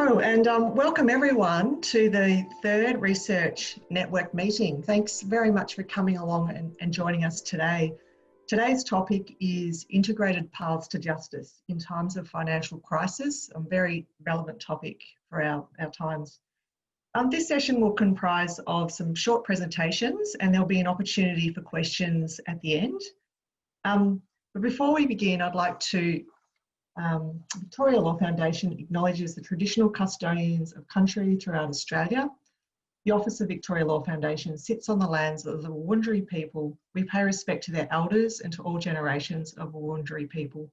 Hello and welcome everyone to the third Research Network meeting. Thanks very much for coming along and joining us today. Today's topic is integrated paths to justice in times of financial crisis, a very relevant topic for our times. This session will comprise of some short presentations and there'll be an opportunity for questions at the end. But before we begin, I'd like to Victoria Law Foundation acknowledges the traditional custodians of country throughout Australia. The Office of Victoria Law Foundation sits on the lands of the Wurundjeri people. We pay respect to their elders and to all generations of Wurundjeri people.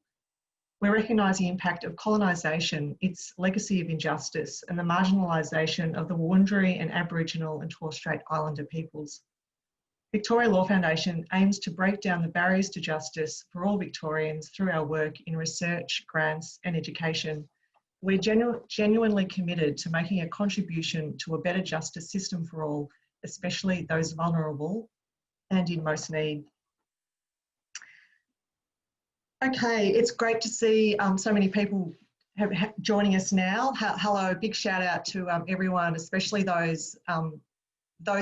We recognise the impact of colonisation, its legacy of injustice and the marginalisation of the Wurundjeri and Aboriginal and Torres Strait Islander peoples. Victoria Law Foundation aims to break down the barriers to justice for all Victorians through our work in research, grants and education. We're genuinely committed to making a contribution to a better justice system for all, especially those vulnerable and in most need. Okay, it's great to see so many people joining us now. Hello, big shout out to everyone, especially those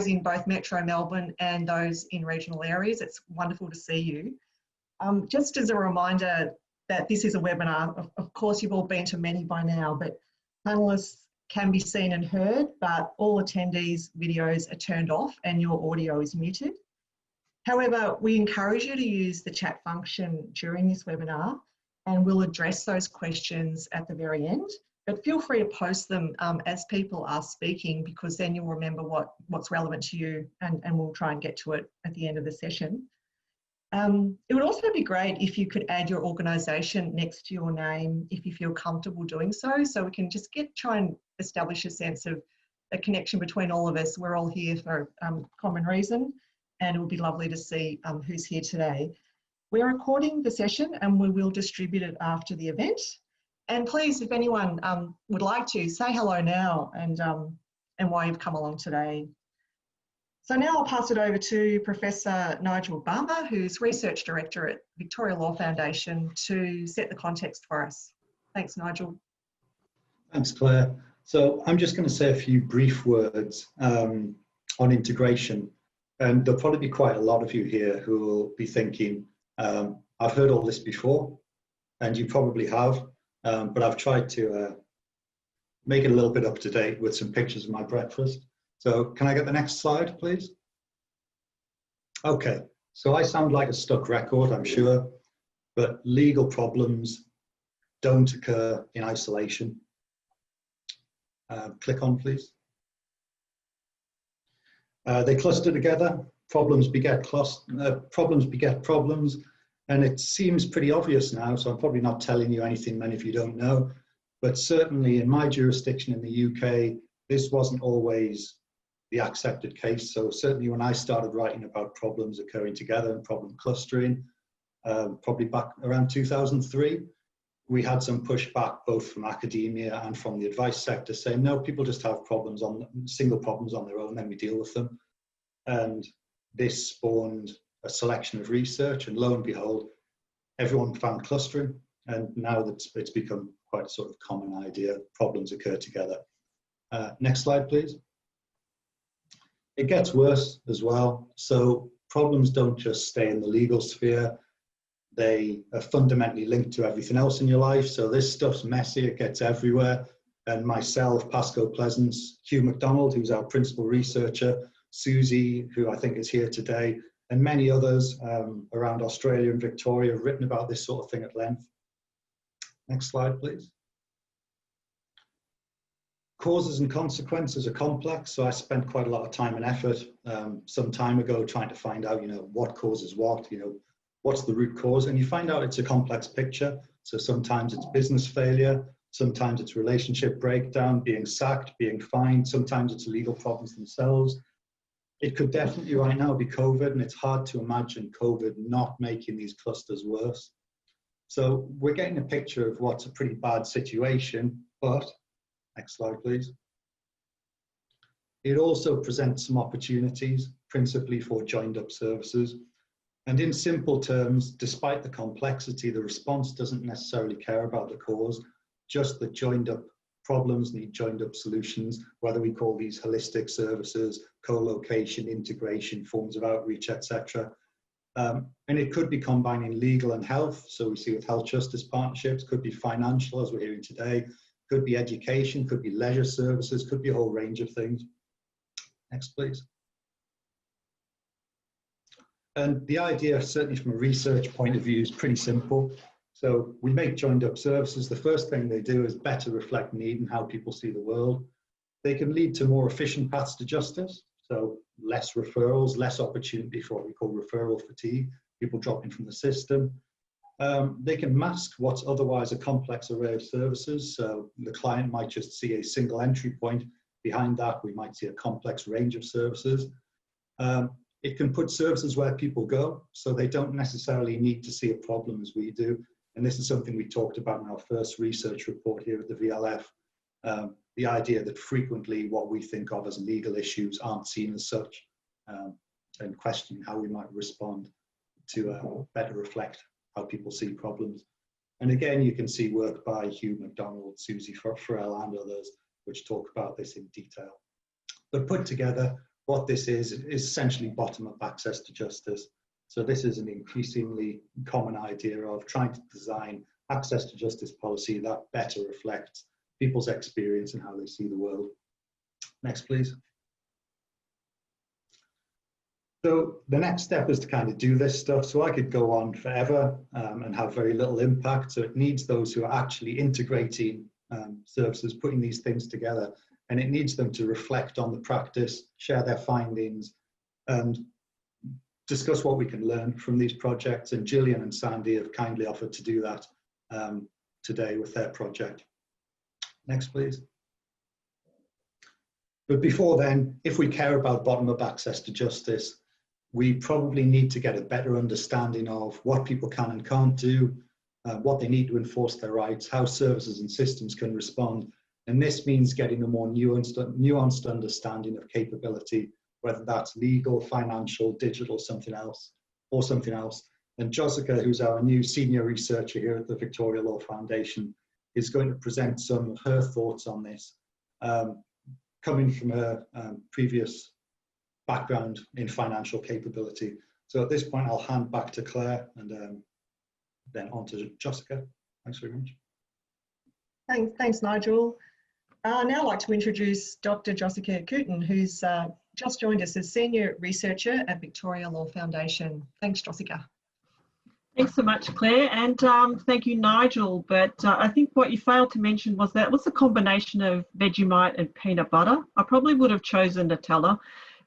in both Metro Melbourne and those in regional areas. It's wonderful to see you. Just as a reminder that this is a webinar, of course you've all been to many by now, but panellists can be seen and heard, but all attendees' videos are turned off and your audio is muted. However, we encourage you to use the chat function during this webinar and we'll address those questions at the very end. But feel free to post them as people are speaking, because then you'll remember what's relevant to you and we'll try and get to it at the end of the session. It would also be great if you could add your organisation next to your name if you feel comfortable doing so, so we can just try and establish a sense of a connection between all of us. We're all here for common reason, and it would be lovely to see who's here today. We're recording the session and we will distribute it after the event. And please, if anyone would like to, say hello now and why you've come along today. So now I'll pass it over to Professor Nigel Balmer, who's Research Director at Victoria Law Foundation, to set the context for us. Thanks, Nigel. Thanks, Claire. So I'm just going to say a few brief words on integration. And there'll probably be quite a lot of you here who will be thinking, I've heard all this before, and you probably have. But I've tried to make it a little bit up to date with some pictures of my breakfast. So can I get the next slide, please? Okay, so I sound like a stuck record, I'm sure, but legal problems don't occur in isolation. Click on, please. They cluster together, problems beget problems. And it seems pretty obvious now, so I'm probably not telling you anything many of you don't know, but certainly in my jurisdiction in the UK, this wasn't always the accepted case. So certainly when I started writing about problems occurring together and problem clustering, probably back around 2003, we had some pushback both from academia and from the advice sector saying, no, people just have problems single problems on their own, then we deal with them. And this spawned a selection of research, and lo and behold, everyone found clustering, and now it's become quite a sort of common idea. Problems occur together. Next slide, please. It gets worse as well. So problems don't just stay in the legal sphere. They are fundamentally linked to everything else in your life. So this stuff's messy, it gets everywhere. And myself, Pascoe Pleasance, Hugh MacDonald, who's our principal researcher, Susie, who I think is here today, and many others around Australia and Victoria have written about this sort of thing at length. Next slide, please. Causes and consequences are complex, so I spent quite a lot of time and effort some time ago trying to find out, what causes what, what's the root cause, and you find out it's a complex picture. So sometimes it's business failure, sometimes it's relationship breakdown, being sacked, being fined, sometimes it's legal problems themselves. It could definitely right now be COVID, and it's hard to imagine COVID not making these clusters worse. So we're getting a picture of what's a pretty bad situation, but next slide, please. It also presents some opportunities, principally for joined up services. And in simple terms, despite the complexity, the response doesn't necessarily care about the cause, just that joined up problems need joined up solutions, whether we call these holistic services, co-location, integration, forms of outreach, etc. And it could be combining legal and health. So we see with health justice partnerships, could be financial, as we're hearing today, could be education, could be leisure services, could be a whole range of things. Next, please. And the idea, certainly from a research point of view, is pretty simple. So we make joined up services. The first thing they do is better reflect need and how people see the world. They can lead to more efficient paths to justice. So less referrals, less opportunity for what we call referral fatigue, people dropping from the system. They can mask what's otherwise a complex array of services. So the client might just see a single entry point. Behind that, we might see a complex range of services. It can put services where people go, so they don't necessarily need to see a problem as we do. And this is something we talked about in our first research report here at the VLF. The idea that frequently what we think of as legal issues aren't seen as such, and questioning how we might respond to better reflect how people see problems. And again, you can see work by Hugh MacDonald, Susie Farrell and others, which talk about this in detail. But put together, what this is essentially bottom-up access to justice. So this is an increasingly common idea of trying to design access to justice policy that better reflects people's experience and how they see the world. Next, please. So the next step is to kind of do this stuff. So I could go on forever and have very little impact. So it needs those who are actually integrating services, putting these things together, and it needs them to reflect on the practice, share their findings, and discuss what we can learn from these projects. And Gillian and Sandy have kindly offered to do that today with their project. Next, please. But before then, if we care about bottom-up access to justice, we probably need to get a better understanding of what people can and can't do, what they need to enforce their rights, how services and systems can respond. And this means getting a more nuanced understanding of capability, whether that's legal, financial, digital, something else. And Jozica, who's our new senior researcher here at the Victoria Law Foundation, is going to present some of her thoughts on this, coming from her previous background in financial capability. So at this point, I'll hand back to Claire and then on to Jozica. Thanks very much. Thanks, Nigel. I'd now like to introduce Dr. Jozica Kooten, who's just joined us as Senior Researcher at Victoria Law Foundation. Thanks, Jozica. Thanks so much, Claire, and thank you, Nigel. But I think what you failed to mention was that it was a combination of Vegemite and peanut butter. I probably would have chosen Nutella,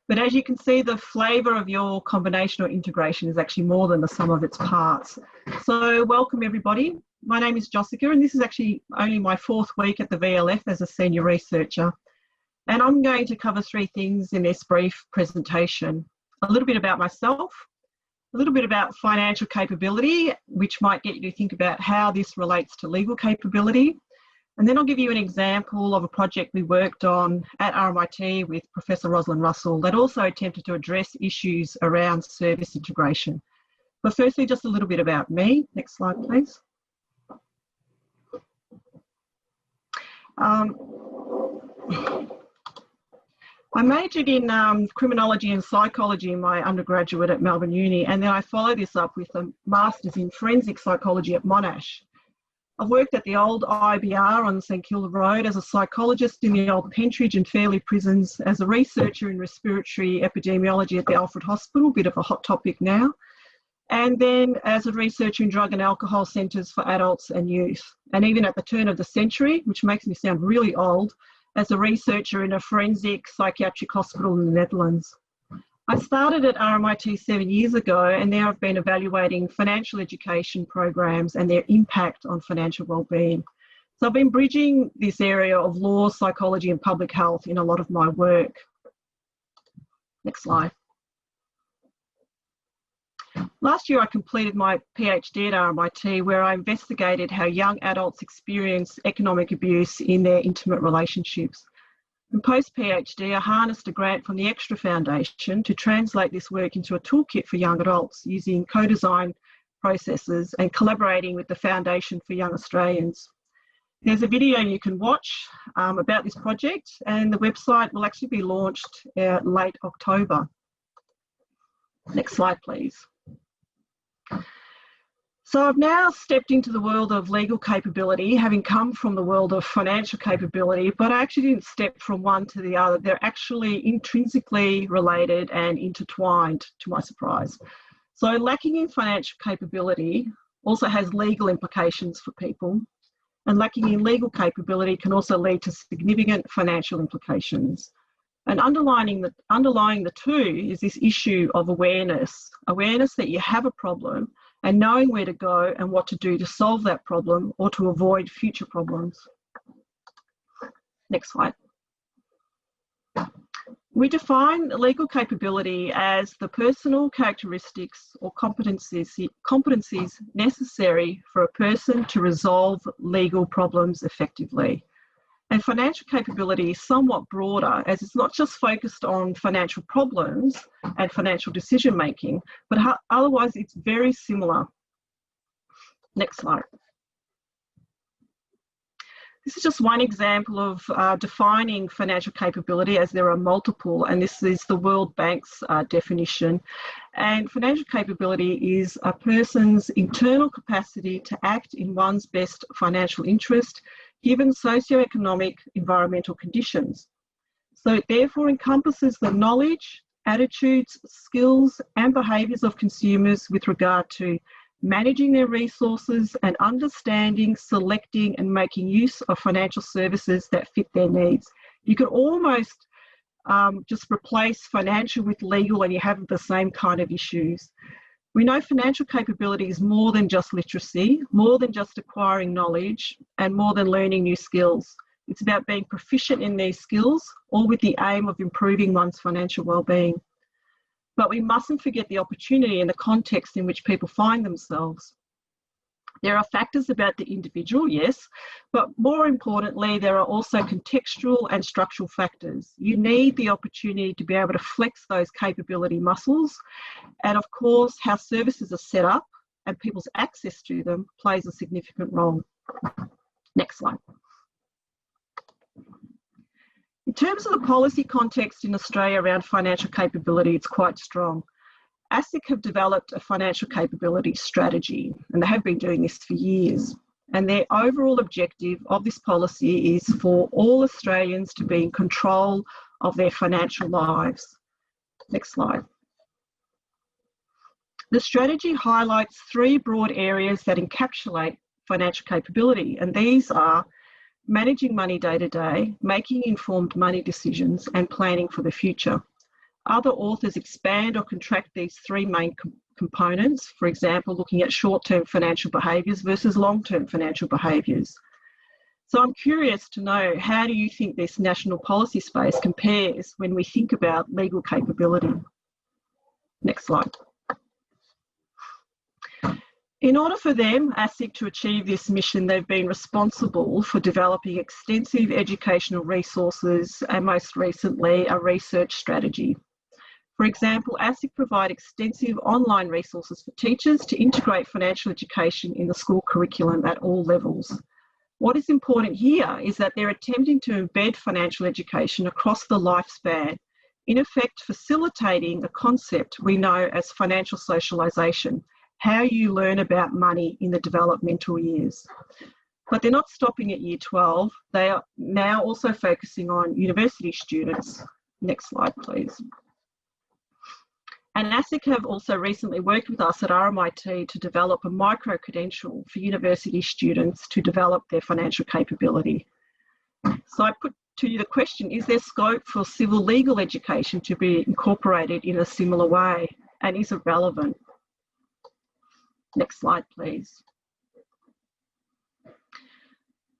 but as you can see, the flavour of your combination or integration is actually more than the sum of its parts. So welcome, everybody. My name is Jozica, and this is actually only my 4th week at the VLF as a senior researcher. And I'm going to cover 3 things in this brief presentation. A little bit about myself, a little bit about financial capability, which might get you to think about how this relates to legal capability. And then I'll give you an example of a project we worked on at RMIT with Professor Rosalind Russell that also attempted to address issues around service integration. But firstly, just a little bit about me. Next slide, please. I majored in criminology and psychology in my undergraduate at Melbourne Uni, and then I followed this up with a master's in forensic psychology at Monash. I've worked at the old IBR on St Kilda Road as a psychologist in the old Pentridge and Fairley prisons, as a researcher in respiratory epidemiology at the Alfred Hospital, bit of a hot topic now, and then as a researcher in drug and alcohol centres for adults and youth. And even at the turn of the century, which makes me sound really old, as a researcher in a forensic psychiatric hospital in the Netherlands. I started at RMIT 7 years ago, and now I've been evaluating financial education programs and their impact on financial wellbeing. So I've been bridging this area of law, psychology and public health in a lot of my work. Next slide. Last year I completed my PhD at RMIT, where I investigated how young adults experience economic abuse in their intimate relationships. And post-PhD, I harnessed a grant from the Extra Foundation to translate this work into a toolkit for young adults using co-design processes and collaborating with the Foundation for Young Australians. There's a video you can watch about this project, and the website will actually be launched late October. Next slide, please. So I've now stepped into the world of legal capability, having come from the world of financial capability, but I actually didn't step from one to the other. They're actually intrinsically related and intertwined, to my surprise. So lacking in financial capability also has legal implications for people, and lacking in legal capability can also lead to significant financial implications. And underlying the two is this issue of awareness that you have a problem and knowing where to go and what to do to solve that problem or to avoid future problems. Next slide. We define legal capability as the personal characteristics or competencies necessary for a person to resolve legal problems effectively. And financial capability is somewhat broader, as it's not just focused on financial problems and financial decision making, but otherwise it's very similar. Next slide. This is just one example of defining financial capability, as there are multiple, and this is the World Bank's definition. And financial capability is a person's internal capacity to act in one's best financial interest, given socioeconomic environmental conditions. So it therefore encompasses the knowledge, attitudes, skills, and behaviours of consumers with regard to managing their resources and understanding, selecting and making use of financial services that fit their needs. You could almost just replace financial with legal and you have the same kind of issues. We know financial capability is more than just literacy, more than just acquiring knowledge, and more than learning new skills. It's about being proficient in these skills, all with the aim of improving one's financial well-being. But we mustn't forget the opportunity and the context in which people find themselves. There are factors about the individual, yes, but more importantly, there are also contextual and structural factors. You need the opportunity to be able to flex those capability muscles. And of course, how services are set up and people's access to them plays a significant role. Next slide. In terms of the policy context in Australia around financial capability, it's quite strong. ASIC have developed a financial capability strategy, and they have been doing this for years. And their overall objective of this policy is for all Australians to be in control of their financial lives. Next slide. The strategy highlights three broad areas that encapsulate financial capability, and these are managing money day to day, making informed money decisions, and planning for the future. Other authors expand or contract these three main components, for example, looking at short-term financial behaviours versus long-term financial behaviours. So I'm curious to know, how do you think this national policy space compares when we think about legal capability? Next slide. In order for them, ASIC, to achieve this mission, they've been responsible for developing extensive educational resources and most recently a research strategy. For example, ASIC provide extensive online resources for teachers to integrate financial education in the school curriculum at all levels. What is important here is that they're attempting to embed financial education across the lifespan, in effect facilitating a concept we know as financial socialisation, how you learn about money in the developmental years. But they're not stopping at year 12. They are now also focusing on university students. Next slide, please. And ASIC have also recently worked with us at RMIT to develop a micro-credential for university students to develop their financial capability. So I put to you the question, is there scope for civil legal education to be incorporated in a similar way? And is it relevant? Next slide, please.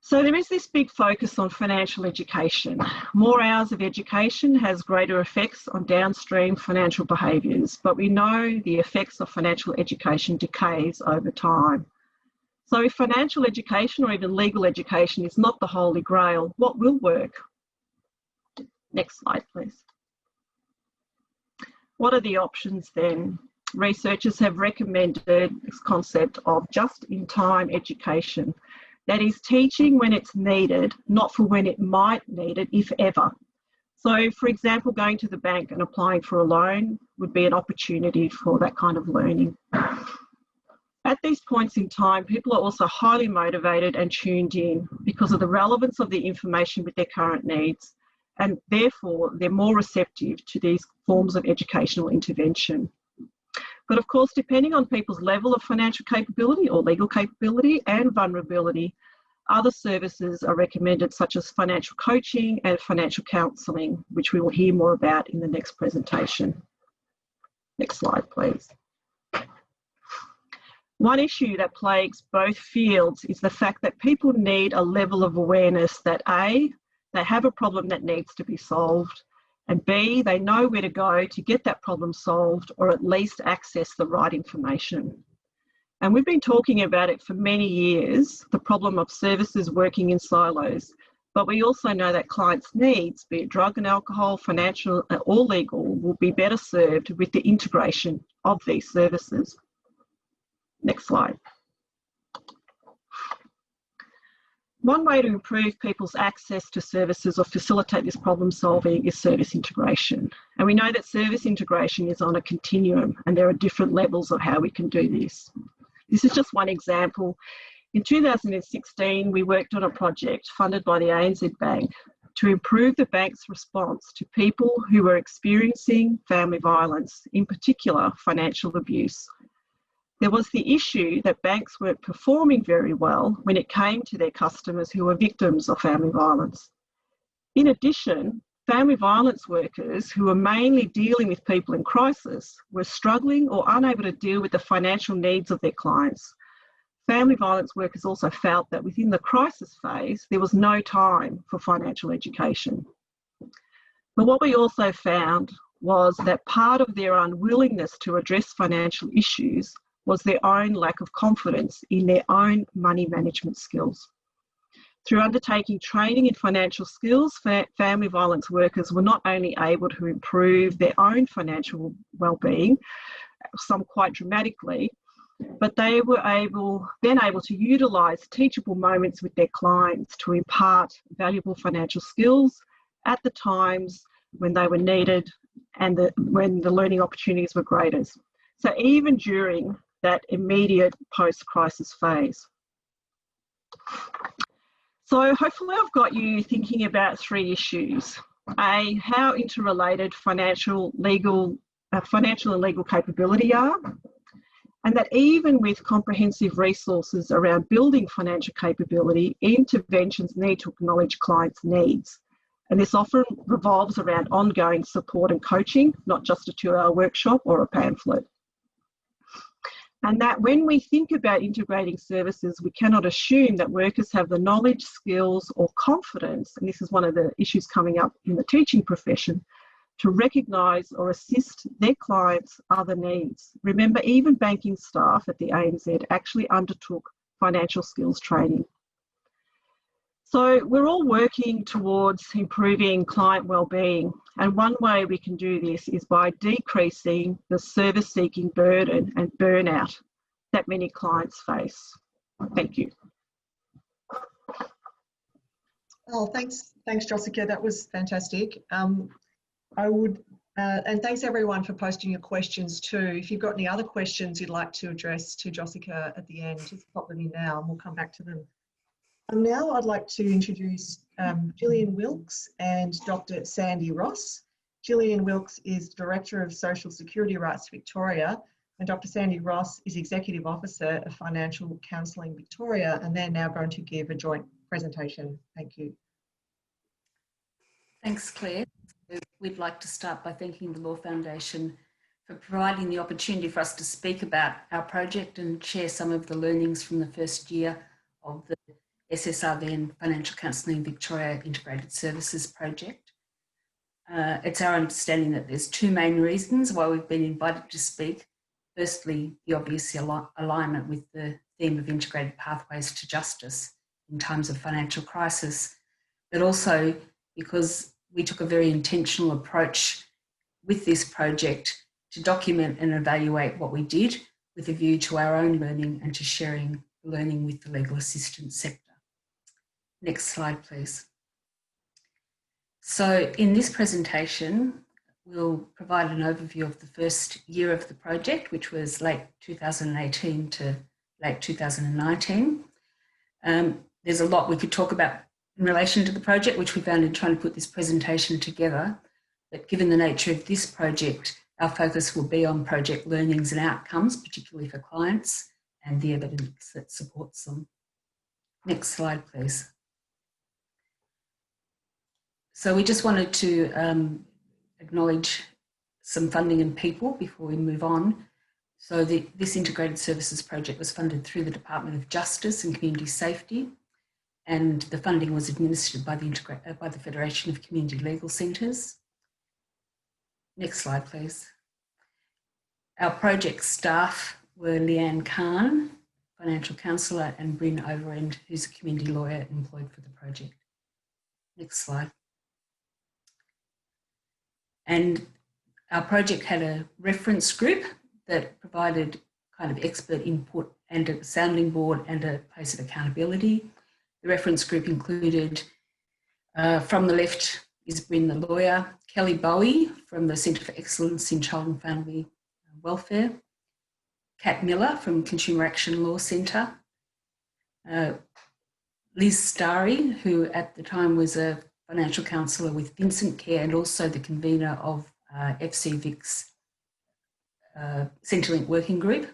So there is this big focus on financial education. More hours of education has greater effects on downstream financial behaviours, but we know the effects of financial education decays over time. So if financial education or even legal education is not the holy grail, what will work? Next slide, please. What are the options then? Researchers have recommended this concept of just-in-time education. That is teaching when it's needed, not for when it might need it, if ever. So, for example, going to the bank and applying for a loan would be an opportunity for that kind of learning. At these points in time, people are also highly motivated and tuned in because of the relevance of the information with their current needs, and therefore they're more receptive to these forms of educational intervention. But of course, depending on people's level of financial capability or legal capability and vulnerability, other services are recommended, such as financial coaching and financial counselling, which we will hear more about in the next presentation. Next slide, please. One issue that plagues both fields is the fact that people need a level of awareness that A, they have a problem that needs to be solved, and B, they know where to go to get that problem solved, or at least access the right information. And we've been talking about it for many years, the problem of services working in silos, but we also know that clients' needs, be it drug and alcohol, financial or legal, will be better served with the integration of these services. Next slide. One way to improve people's access to services or facilitate this problem solving is service integration. And we know that service integration is on a continuum, and there are different levels of how we can do this. This is just one example. In 2016, we worked on a project funded by the ANZ Bank to improve the bank's response to people who were experiencing family violence, in particular financial abuse. There was the issue that banks weren't performing very well when it came to their customers who were victims of family violence. In addition, family violence workers who were mainly dealing with people in crisis were struggling or unable to deal with the financial needs of their clients. Family violence workers also felt that within the crisis phase, there was no time for financial education. But what we also found was that part of their unwillingness to address financial issues was their own lack of confidence in their own money management skills. Through undertaking training in financial skills, family violence workers were not only able to improve their own financial well-being, some quite dramatically, but they were able to utilise teachable moments with their clients to impart valuable financial skills at the times when they were needed and when the learning opportunities were greatest. So even during that immediate post-crisis phase. So hopefully I've got you thinking about three issues. A, how interrelated financial and legal capability are, and that even with comprehensive resources around building financial capability, interventions need to acknowledge clients' needs. And this often revolves around ongoing support and coaching, not just a 2-hour workshop or a pamphlet. And that when we think about integrating services, we cannot assume that workers have the knowledge, skills, or confidence, and this is one of the issues coming up in the teaching profession, to recognise or assist their clients' other needs. Remember, even banking staff at the ANZ actually undertook financial skills training. So we're all working towards improving client wellbeing, and one way we can do this is by decreasing the service-seeking burden and burnout that many clients face. Thank you. Oh, thanks, Jozica. That was fantastic. And thanks everyone for posting your questions too. If you've got any other questions you'd like to address to Jozica at the end, just pop them in now and we'll come back to them. Now I'd like to introduce Gillian Wilks and Dr. Sandy Ross. Gillian Wilks is Director of Social Security Rights Victoria, and Dr. Sandy Ross is Executive Officer of Financial Counselling Victoria, and they're now going to give a joint presentation. Thank you. Thanks, Claire. We'd like to start by thanking the Law Foundation for providing the opportunity for us to speak about our project and share some of the learnings from the first year of the SSRV and Financial Counselling Victoria Integrated Services project. It's our understanding that there's two main reasons why we've been invited to speak. Firstly, the obvious alignment with the theme of integrated pathways to justice in times of financial crisis, but also because we took a very intentional approach with this project to document and evaluate what we did with a view to our own learning and to sharing the learning with the legal assistance sector. Next slide, please. So in this presentation, we'll provide an overview of the first year of the project, which was late 2018 to late 2019. There's a lot we could talk about in relation to the project, which we found in trying to put this presentation together. But given the nature of this project, our focus will be on project learnings and outcomes, particularly for clients, and the evidence that supports them. Next slide, please. So we just wanted to acknowledge some funding and people before we move on. So this integrated services project was funded through the Department of Justice and Community Safety, and the funding was administered by the Federation of Community Legal Centres. Next slide, please. Our project staff were Leanne Khan, financial counsellor, and Bryn Overend, who's a community lawyer employed for the project. Next slide. And our project had a reference group that provided kind of expert input and a sounding board and a place of accountability. The reference group included, from the left is Bryn the lawyer, Kelly Bowie from the Centre for Excellence in Child and Family Welfare, Kat Miller from Consumer Action Law Centre, Liz Starry, who at the time was a financial counsellor with Vincent Care and also the convener of FCVIC's Centrelink Working Group.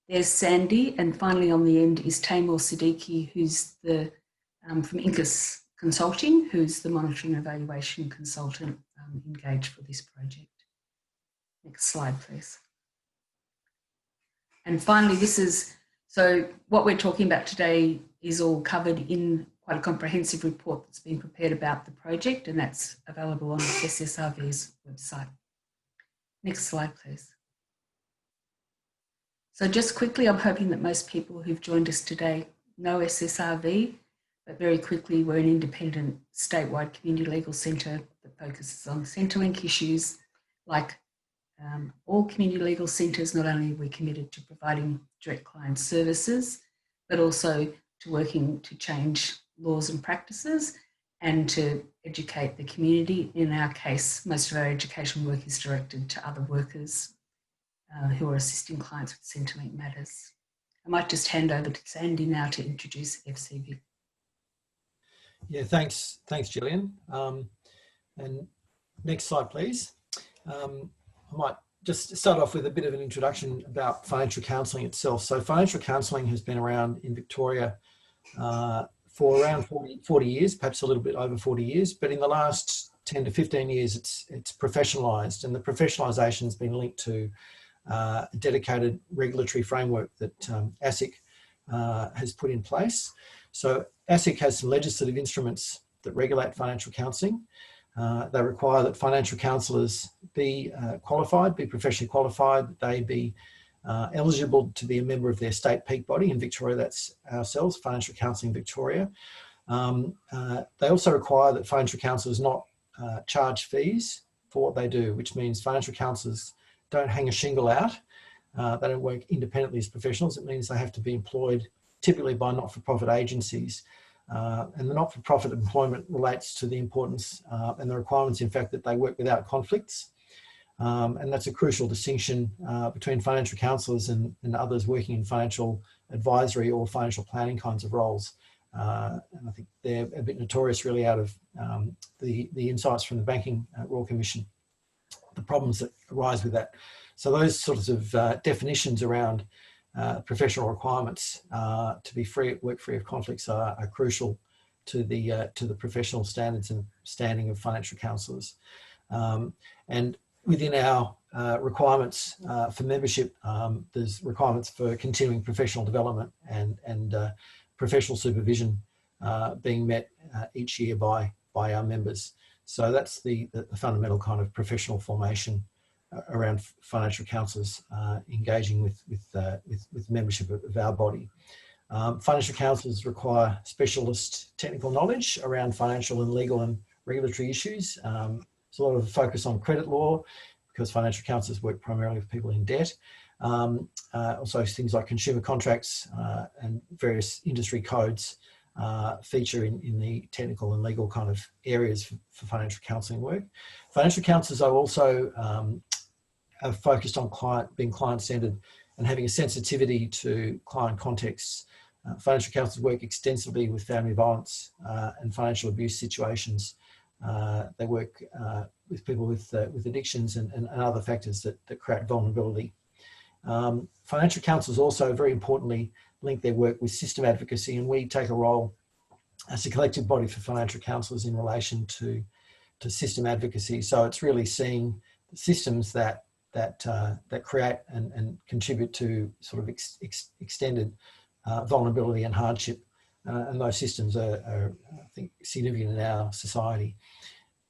There's Sandy, and finally on the end is Taimur Siddiqui, who's the from Incus Consulting, who's the monitoring and evaluation consultant engaged for this project. Next slide, please. And finally, so what we're talking about today is all covered in quite a comprehensive report that's been prepared about the project, and that's available on SSRV's website. Next slide, please. So just quickly, I'm hoping that most people who've joined us today know SSRV, but very quickly, we're an independent statewide community legal centre that focuses on Centrelink issues. Like all community legal centres, not only are we committed to providing direct client services, but also to working to change laws and practices and to educate the community. In our case, most of our education work is directed to other workers who are assisting clients with Centrelink matters. I might just hand over to Sandy now to introduce FCV. Yeah, thanks Gillian. And next slide, please. I might just start off with a bit of an introduction about financial counselling itself. So financial counselling has been around in Victoria for around 40 years, perhaps a little bit over 40 years, but in the last 10 to 15 years, it's professionalised, and the professionalisation has been linked to a dedicated regulatory framework that ASIC has put in place. So ASIC has some legislative instruments that regulate financial counselling. They require that financial counsellors be qualified, be professionally qualified, that they be eligible to be a member of their state peak body. In Victoria, that's ourselves, Financial Counselling Victoria. They also require that financial counsellors not charge fees for what they do, which means financial counsellors don't hang a shingle out. They don't work independently as professionals. It means they have to be employed typically by not-for-profit agencies. And the not-for-profit employment relates to the importance and the requirements, in fact, that they work without conflicts. And that's a crucial distinction between financial counsellors and others working in financial advisory or financial planning kinds of roles. And I think they're a bit notorious really out of the insights from the Banking Royal Commission, the problems that arise with that. So those sorts of definitions around professional requirements to be work free of conflicts are crucial to the professional standards and standing of financial counsellors. And within our requirements for membership, there's requirements for continuing professional development and professional supervision being met each year by our members. So that's the fundamental kind of professional formation around financial counsellors engaging with membership of our body. Financial counsellors require specialist technical knowledge around financial and legal and regulatory issues. There's a lot of focus on credit law because financial counsellors work primarily with people in debt. Also things like consumer contracts and various industry codes feature in the technical and legal kind of areas for financial counselling work. Financial counsellors are also are focused on being client-centred and having a sensitivity to client contexts. Financial counsellors work extensively with family violence and financial abuse situations. They work with people with addictions and other factors that create vulnerability. Financial counsellors also, very importantly, link their work with system advocacy, and we take a role as a collective body for financial counsellors in relation to system advocacy. So it's really seeing systems that create and contribute to sort of extended vulnerability and hardship, and those systems are, I think, significant in our society.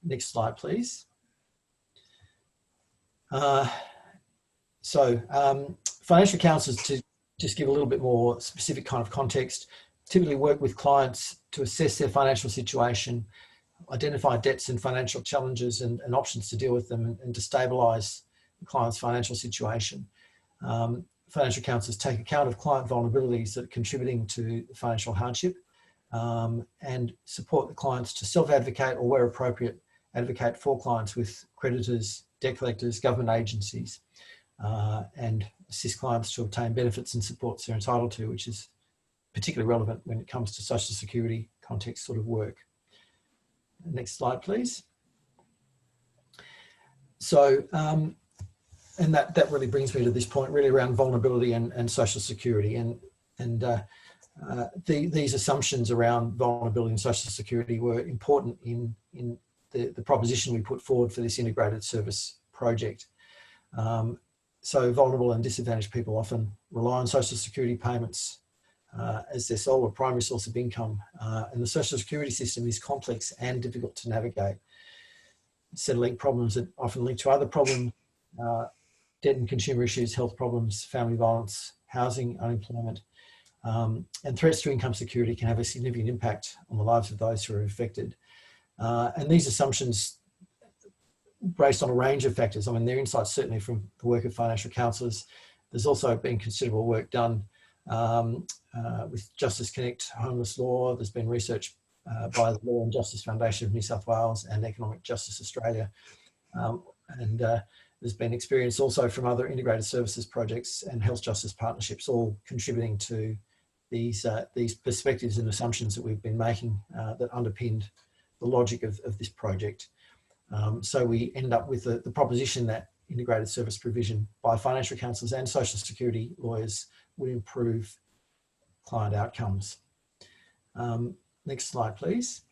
Next slide, please. Financial counsellors, to just give a little bit more specific kind of context, typically work with clients to assess their financial situation, identify debts and financial challenges and options to deal with them, and to stabilise the client's financial situation. Financial counsellors take account of client vulnerabilities that are contributing to financial hardship, and support the clients to self-advocate, or where appropriate, advocate for clients with creditors, debt collectors, government agencies, and assist clients to obtain benefits and supports they're entitled to, which is particularly relevant when it comes to social security context sort of work. Next slide, please. So, and that really brings me to this point, really around vulnerability and social security, and these assumptions around vulnerability and social security were important in the proposition we put forward for this integrated service project. So vulnerable and disadvantaged people often rely on social security payments as their sole or primary source of income, and the social security system is complex and difficult to navigate. Settling problems that often link to other problems, debt and consumer issues, health problems, family violence, housing, unemployment, and threats to income security can have a significant impact on the lives of those who are affected. And these assumptions, based on a range of factors, I mean, they're insights certainly from the work of financial counsellors. There's also been considerable work done with Justice Connect, homeless law. There's been research by the Law and Justice Foundation of New South Wales and Economic Justice Australia. And there's been experience also from other integrated services projects and health justice partnerships, all contributing to these perspectives and assumptions that we've been making that underpinned the logic of this project. So we end up with the proposition that integrated service provision by financial counsellors and social security lawyers would improve client outcomes. Next slide, please.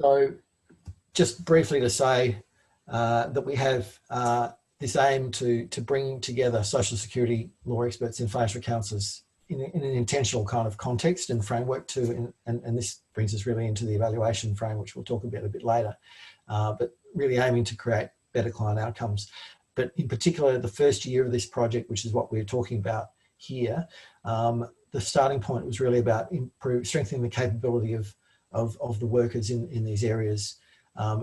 So just briefly to say that we have this aim to bring together social security law experts and financial counsellors in an intentional kind of context and framework too, and this brings us really into the evaluation frame, which we'll talk about a bit later, but really aiming to create better client outcomes. But in particular, the first year of this project, which is what we're talking about here, the starting point was really about strengthening the capability of the workers in these areas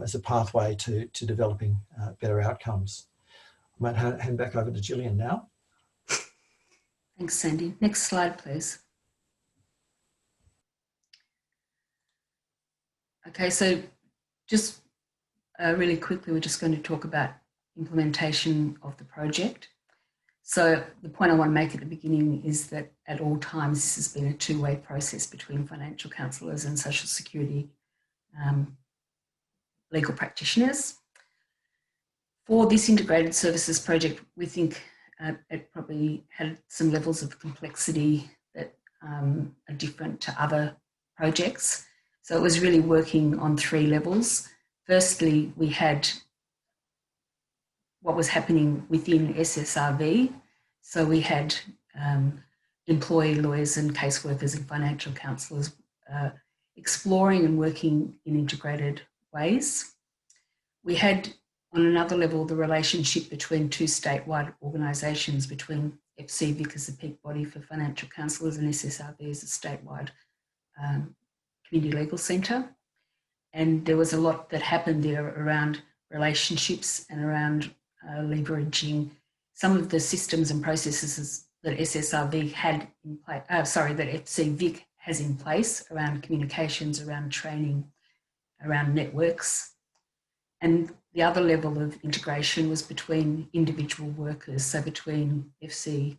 as a pathway to developing better outcomes. I might hand back over to Gillian now. Thanks, Sandy. Next slide, please. Okay, so just really quickly, we're just going to talk about implementation of the project. So the point I want to make at the beginning is that at all times, this has been a two-way process between financial counsellors and social security legal practitioners. For this integrated services project, we think it probably had some levels of complexity that are different to other projects. So it was really working on three levels. Firstly, we had what was happening within SSRV. So we had employee lawyers and caseworkers and financial counsellors exploring and working in integrated ways. We had, on another level, the relationship between two statewide organisations, between FCVIC as the peak body for financial counsellors and SSRV as a statewide community legal centre. And there was a lot that happened there around relationships and around leveraging some of the systems and processes that SSRV had in place, that FCVIC has in place around communications, around training, around networks. And the other level of integration was between individual workers, so between FC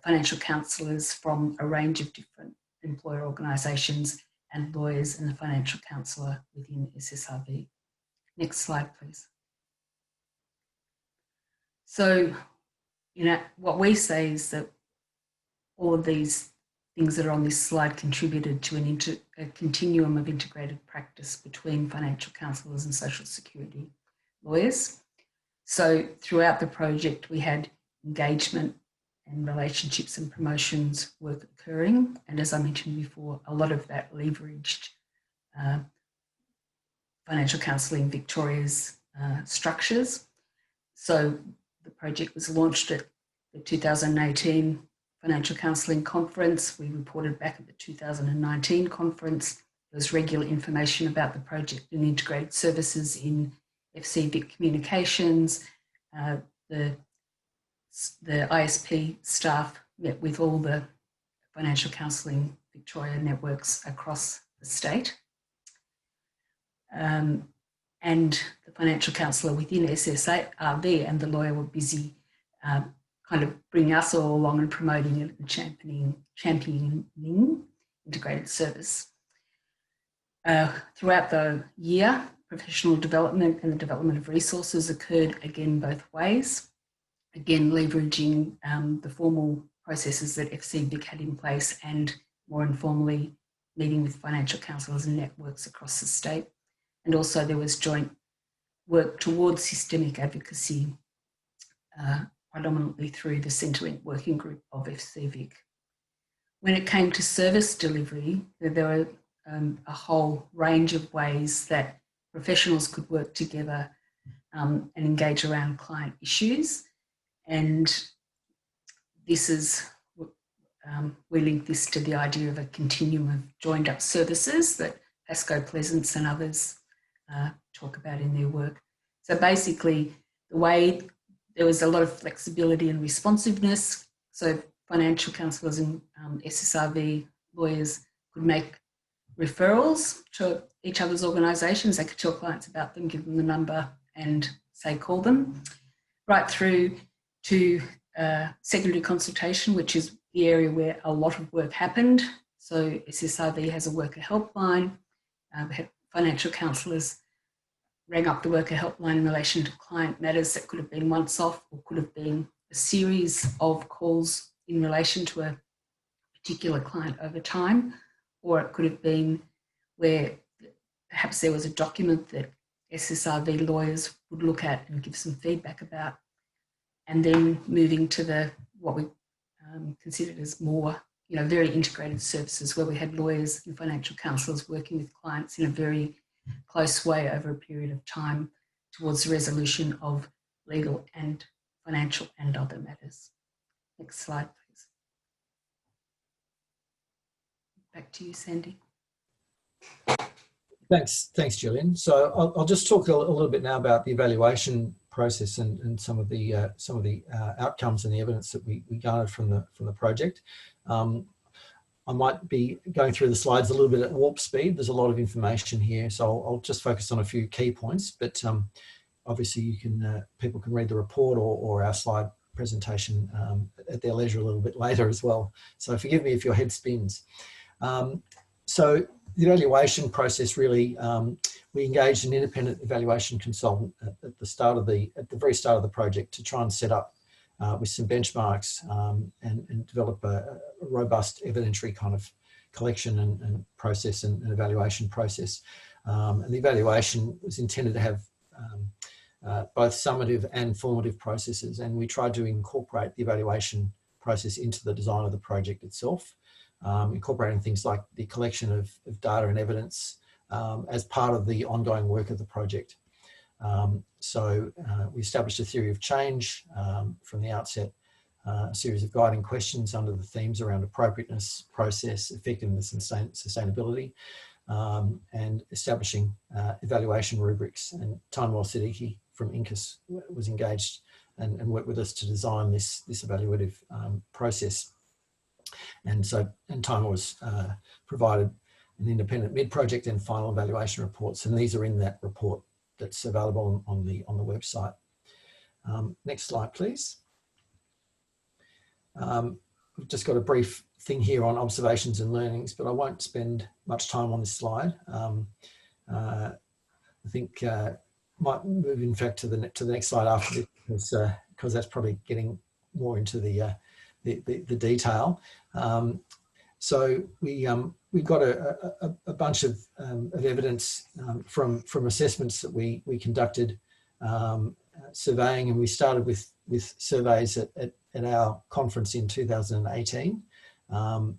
financial counsellors from a range of different employer organisations and lawyers and the financial counsellor within SSRV. Next slide, please. So, what we say is that all of these things that are on this slide contributed to a continuum of integrated practice between financial counsellors and social security lawyers. So throughout the project, we had engagement and relationships and promotions work occurring. And as I mentioned before, a lot of that leveraged Financial Counselling Victoria's structures. So the project was launched at the 2018 Financial Counselling Conference. We reported back at the 2019 conference. There was regular information about the project and integrated services in FCVIC communications. The ISP staff met with all the Financial Counselling Victoria networks across the state. And the financial counsellor within SSRV and the lawyer were busy kind of bringing us all along and promoting it and championing integrated service. Throughout the year, professional development and the development of resources occurred again both ways, again leveraging the formal processes that FCVIC had in place and more informally meeting with financial counsellors and networks across the state. And also there was joint work towards systemic advocacy, predominantly through the Centrelink working group of FCVIC. When it came to service delivery, there were a whole range of ways that professionals could work together and engage around client issues. And this is, we link this to the idea of a continuum of joined up services that Pasco Pleasance and others talk about in their work. So basically, the way there was a lot of flexibility and responsiveness. So financial counsellors and SSRV lawyers could make referrals to each other's organisations. They could tell clients about them, give them the number and say call them, right through to secondary consultation, which is the area where a lot of work happened. So SSRV has a worker helpline. Financial counsellors rang up the worker helpline in relation to client matters that could have been once off or could have been a series of calls in relation to a particular client over time, or it could have been where perhaps there was a document that SSRV lawyers would look at and give some feedback about, and then moving to what we considered as more, very integrated services where we had lawyers and financial counsellors working with clients in a very close way over a period of time towards the resolution of legal and financial and other matters. Next slide, please. Back to you, Sandy. Thanks, Gillian. So I'll just talk a little bit now about the evaluation process and some of the outcomes and the evidence that we garnered from the project. I might be going through the slides a little bit at warp speed. There's a lot of information here, so I'll just focus on a few key points. But obviously, people can read the report or our slide presentation at their leisure a little bit later as well. So forgive me if your head spins. So the evaluation process really, we engaged an independent evaluation consultant at the very start of the project to try and set up with some benchmarks and develop a robust evidentiary kind of collection and process and evaluation process. And the evaluation was intended to have both summative and formative processes, and we tried to incorporate the evaluation process into the design of the project itself, incorporating things like the collection of data and evidence as part of the ongoing work of the project. So we established a theory of change from the outset, a series of guiding questions under the themes around appropriateness, process, effectiveness and sustainability, and establishing evaluation rubrics. And Tanwal Siddiqui from Incus was engaged and work with us to design this evaluative process. And time was provided an independent mid-project and final evaluation reports, and these are in that report that's available on the website. Next slide, please. We've just got a brief thing here on observations and learnings, but I won't spend much time on this slide. I think might move in fact to the next slide after this, because that's probably getting more into the detail. So we've got a bunch of evidence from assessments that we conducted surveying, and we started with surveys at our conference in 2018,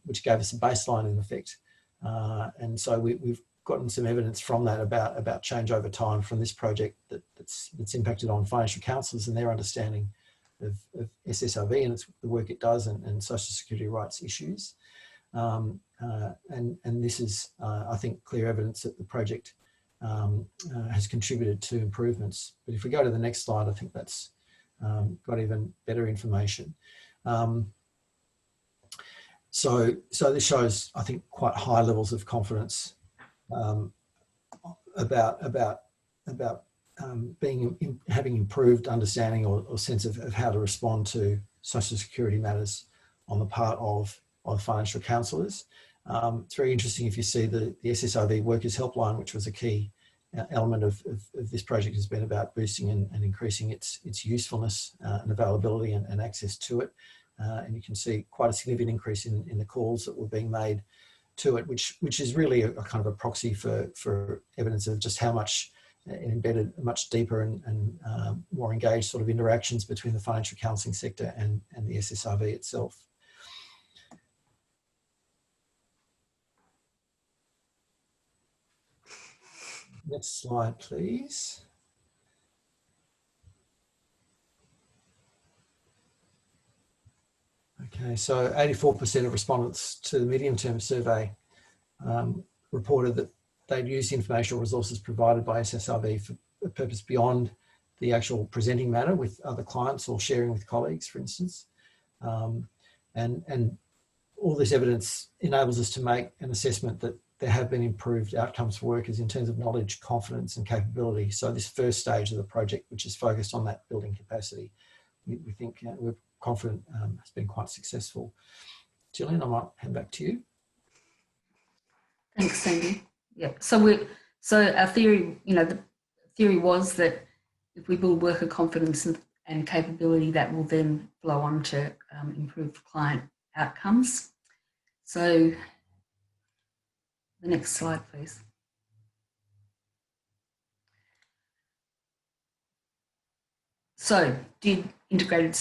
which gave us a baseline in effect. And so we've gotten some evidence from that about change over time from this project that's impacted on financial counsellors and their understanding of SSRV and the work it does and social security rights issues. And this is, I think, clear evidence that the project has contributed to improvements. But if we go to the next slide, I think that's got even better information. So this shows, I think, quite high levels of confidence about having improved understanding or sense of how to respond to social security matters on the part of financial counsellors. It's very interesting if you see the SSRV Workers Helpline, which was a key element of this project, has been about boosting and increasing its usefulness and availability and access to it. And you can see quite a significant increase in the calls that were being made to it, which is really a kind of a proxy for evidence of just how much embedded, much deeper and more engaged sort of interactions between the financial counselling sector and the SSRV itself. Next slide, please. Okay, so 84% of respondents to the medium-term survey reported that they'd use informational resources provided by SSRV for a purpose beyond the actual presenting matter with other clients or sharing with colleagues, for instance. And all this evidence enables us to make an assessment that there have been improved outcomes for workers in terms of knowledge, confidence and capability. So this first stage of the project, which is focused on that building capacity, we think we're confident has been quite successful. Gillian, I might hand back to you. Thanks, Sandy. Yeah, so our theory, the theory was that if we build worker confidence and capability, that will then flow on to improve client outcomes. So the next slide, please. So did integrated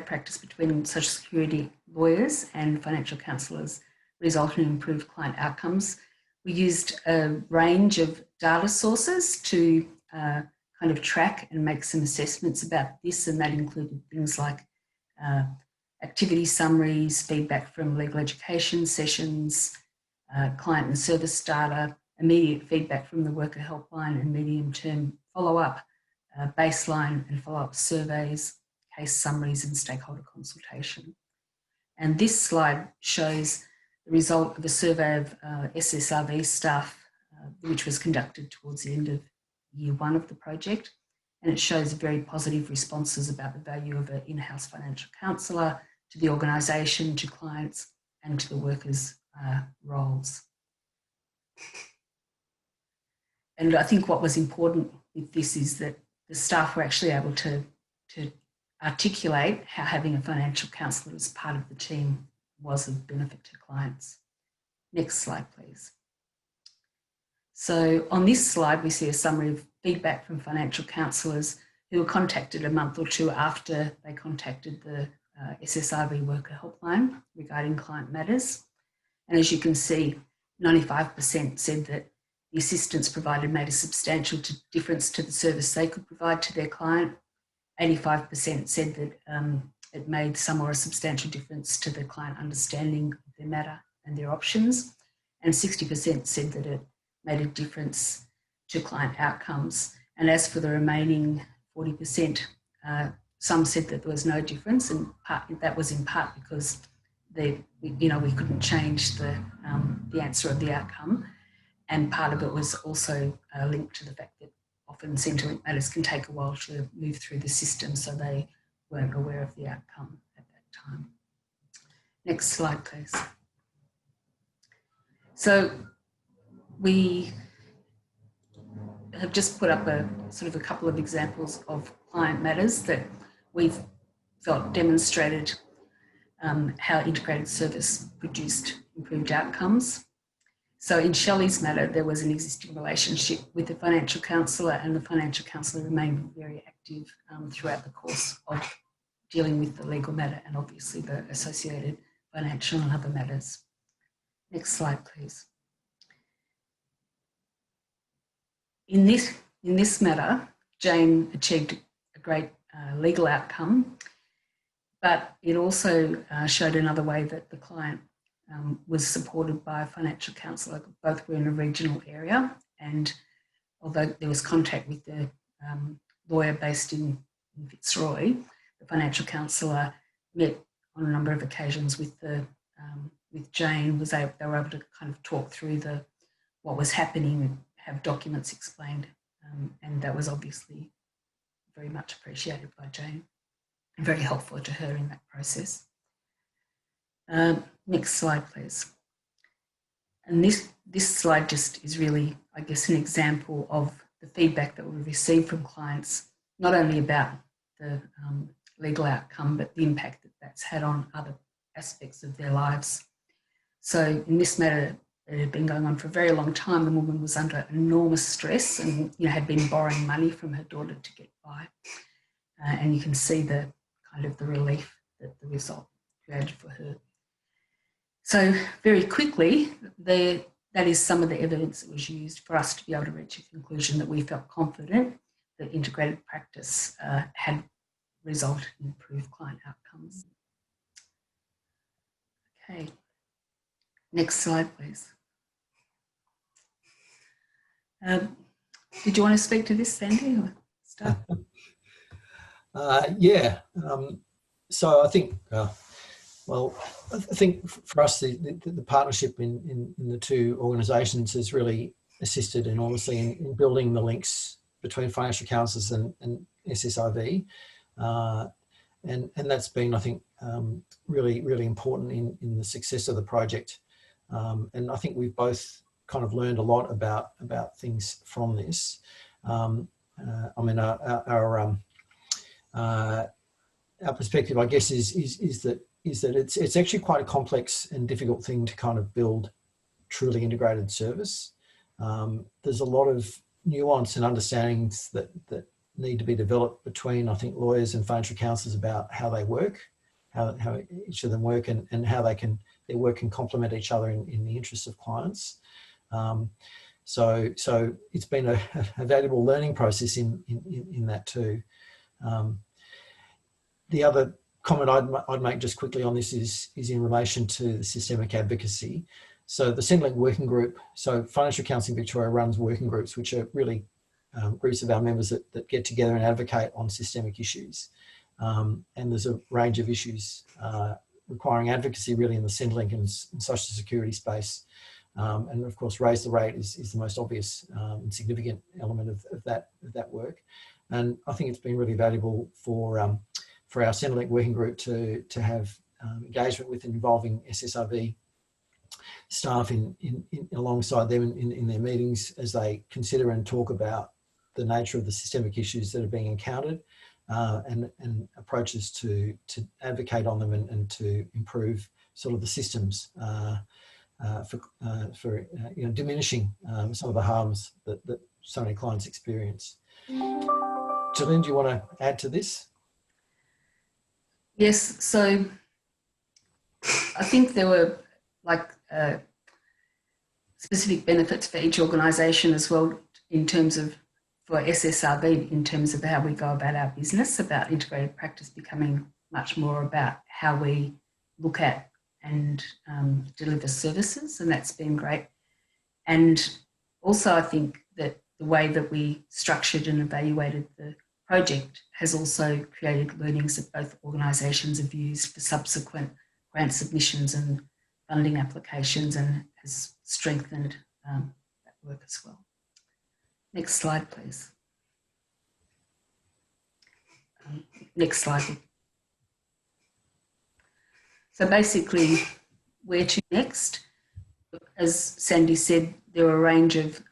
practice between social security lawyers and financial counsellors result in improved client outcomes? We used a range of data sources to kind of track and make some assessments about this, and that included things like activity summaries, feedback from legal education sessions, client and service data, immediate feedback from the worker helpline and medium-term follow-up, baseline and follow-up surveys, case summaries and stakeholder consultation. And this slide shows the result of a survey of SSRV staff, which was conducted towards the end of year one of the project. And it shows very positive responses about the value of an in-house financial counsellor to the organisation, to clients and to the workers' roles. And I think what was important with this is that the staff were actually able to articulate how having a financial counsellor as part of the team was of benefit to clients. Next slide, please. So on this slide, we see a summary of feedback from financial counsellors who were contacted a month or two after they contacted the SSRV worker helpline regarding client matters. And as you can see, 95% said that the assistance provided made a substantial difference to the service they could provide to their client. 85% said that it made some or a substantial difference to the client understanding of their matter and their options. And 60% said that it made a difference to client outcomes. And as for the remaining 40%, some said that there was no difference, and that was in part because we couldn't change the answer of the outcome, and part of it was also linked to the fact that often Centrelink matters can take a while to move through the system, so they weren't aware of the outcome at that time. Next slide, please. So we have just put up a couple of examples of client matters that we've felt demonstrated how integrated service produced improved outcomes. So in Shelley's matter, there was an existing relationship with the financial counsellor, and the financial counsellor remained very active throughout the course of dealing with the legal matter and obviously the associated financial and other matters. Next slide, please. In this matter, Jane achieved a great legal outcome, but it also showed another way that the client was supported by a financial counsellor. Both were in a regional area, and although there was contact with the lawyer based in Fitzroy, the financial counsellor met on a number of occasions with Jane. They were able to kind of talk through what was happening, have documents explained, and that was obviously very much appreciated by Jane and very helpful to her in that process. Next slide, please. And this slide just is really, I guess, an example of the feedback that we received from clients, not only about the legal outcome, but the impact that that's had on other aspects of their lives. So in this matter, it had been going on for a very long time. The woman was under enormous stress and had been borrowing money from her daughter to get by. And you can see the kind of the relief that the result created for her. So very quickly, that is some of the evidence that was used for us to be able to reach a conclusion that we felt confident that integrated practice had resulted in improved client outcomes. Okay, next slide, please. Did you want to speak to this, Sandy, or start? Yeah. So I think, well, I think for us, the partnership in the two organisations has really assisted enormously in building the links between financial counsellors and SSIV. And that's been, I think, really, really important in the success of the project. And I think we've both kind of learned a lot about things from this. I mean, our perspective, I guess, is that it's actually quite a complex and difficult thing to kind of build truly integrated service. There's a lot of nuance and understandings that need to be developed between, I think, lawyers and financial counsellors about how they work, how each of them work, and how their work can complement each other in the interests of clients. So it's been a valuable learning process in that too. The other comment I'd make just quickly on this is in relation to the systemic advocacy. So the Centrelink working group, so Financial Counselling Victoria runs working groups, which are really groups of our members that get together and advocate on systemic issues. And there's a range of issues requiring advocacy really in the Centrelink and social security space. And of course, raise the rate is the most obvious and significant element of that work. And I think it's been really valuable for our Centrelink working group to have engagement with and involving SSIV staff alongside them in their meetings as they consider and talk about the nature of the systemic issues that are being encountered and approaches to advocate on them and to improve sort of the systems for diminishing some of the harms that so many clients experience. Gillian, do you want to add to this? Yes, so I think there were specific benefits for each organisation as well in terms of, for SSRB, in terms of how we go about our business, about integrated practice becoming much more about how we look at and deliver services, and that's been great. And also I think that the way that we structured and evaluated the project has also created learnings that both organisations have used for subsequent grant submissions and funding applications, and has strengthened that work as well. Next slide, please. Next slide. So basically, where to next? As Sandy said, there are a range of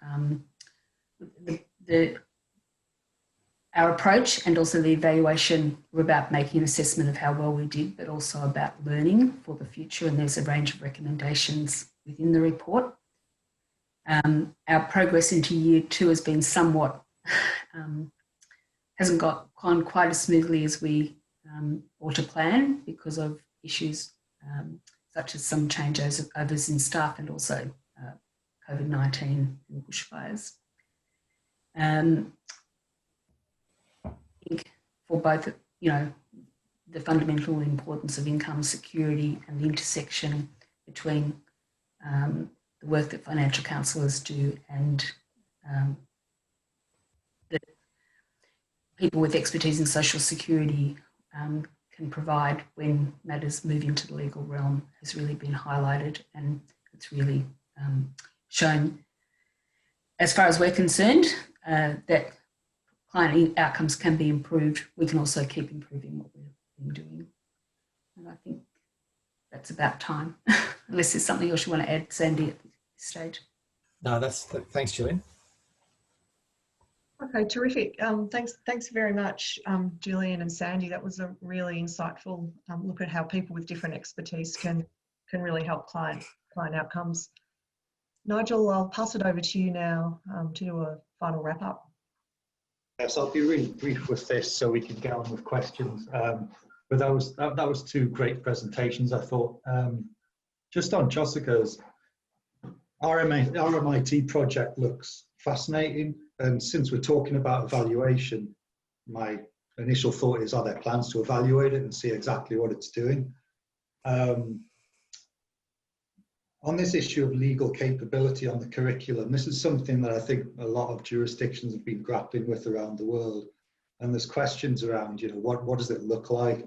our approach and also the evaluation were about making an assessment of how well we did, but also about learning for the future. And there's a range of recommendations within the report. Our progress into year 2 has been somewhat, hasn't gone quite as smoothly as we ought to plan because of issues such as some changeovers in staff and also COVID-19 and bushfires. I think for both, the fundamental importance of income security and the intersection between the work that financial counsellors do and the people with expertise in social security can provide when matters move into the legal realm has really been highlighted, and it's really shown, as far as we're concerned, that client outcomes can be improved. We can also keep improving what we've been doing. And I think that's about time, unless there's something else you want to add, Sandy, at this stage. No, thanks, Gillian. Okay, terrific. Thanks very much, Gillian and Sandy. That was a really insightful look at how people with different expertise can really help client outcomes. Nigel, I'll pass it over to you now to do a final wrap up. Yes, I'll be really brief with this so we can get on with questions. But that was 2 great presentations, I thought. Just on Jozica's RMIT project looks fascinating. And since we're talking about evaluation, my initial thought is, are there plans to evaluate it and see exactly what it's doing? On this issue of legal capability on the curriculum, this is something that I think a lot of jurisdictions have been grappling with around the world. And there's questions around, what does it look like?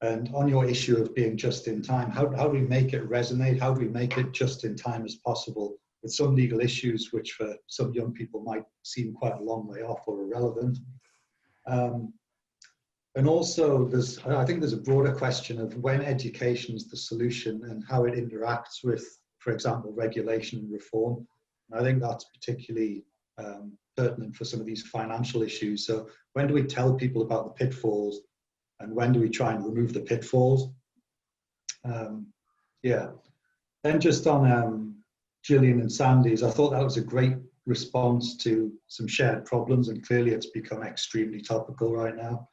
And on your issue of being just in time, how do we make it resonate? How do we make it just in time as possible with some legal issues, which for some young people might seem quite a long way off or irrelevant? And also, I think there's a broader question of when education is the solution and how it interacts with, for example, regulation and reform. And I think that's particularly pertinent for some of these financial issues. So when do we tell people about the pitfalls, and when do we try and remove the pitfalls? Yeah. Then just on Gillian and Sandy's, I thought that was a great response to some shared problems, and clearly it's become extremely topical right now.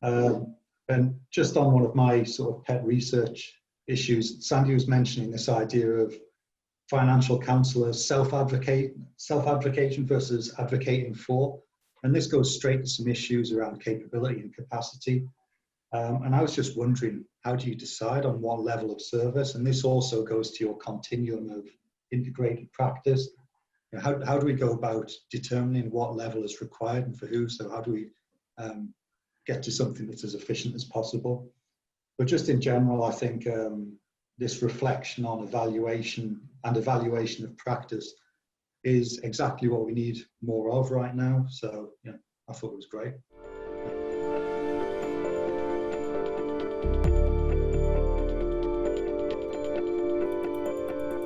And just on one of my sort of pet research issues, Sandy was mentioning this idea of financial counsellors self-advocating versus advocating for, and this goes straight to some issues around capability and capacity. And I was just wondering, how do you decide on what level of service? And this also goes to your continuum of integrated practice. How do we go about determining what level is required and for who? So how do we get to something that's as efficient as possible? But just in general, I think this reflection on evaluation and evaluation of practice is exactly what we need more of right now. So, I thought it was great.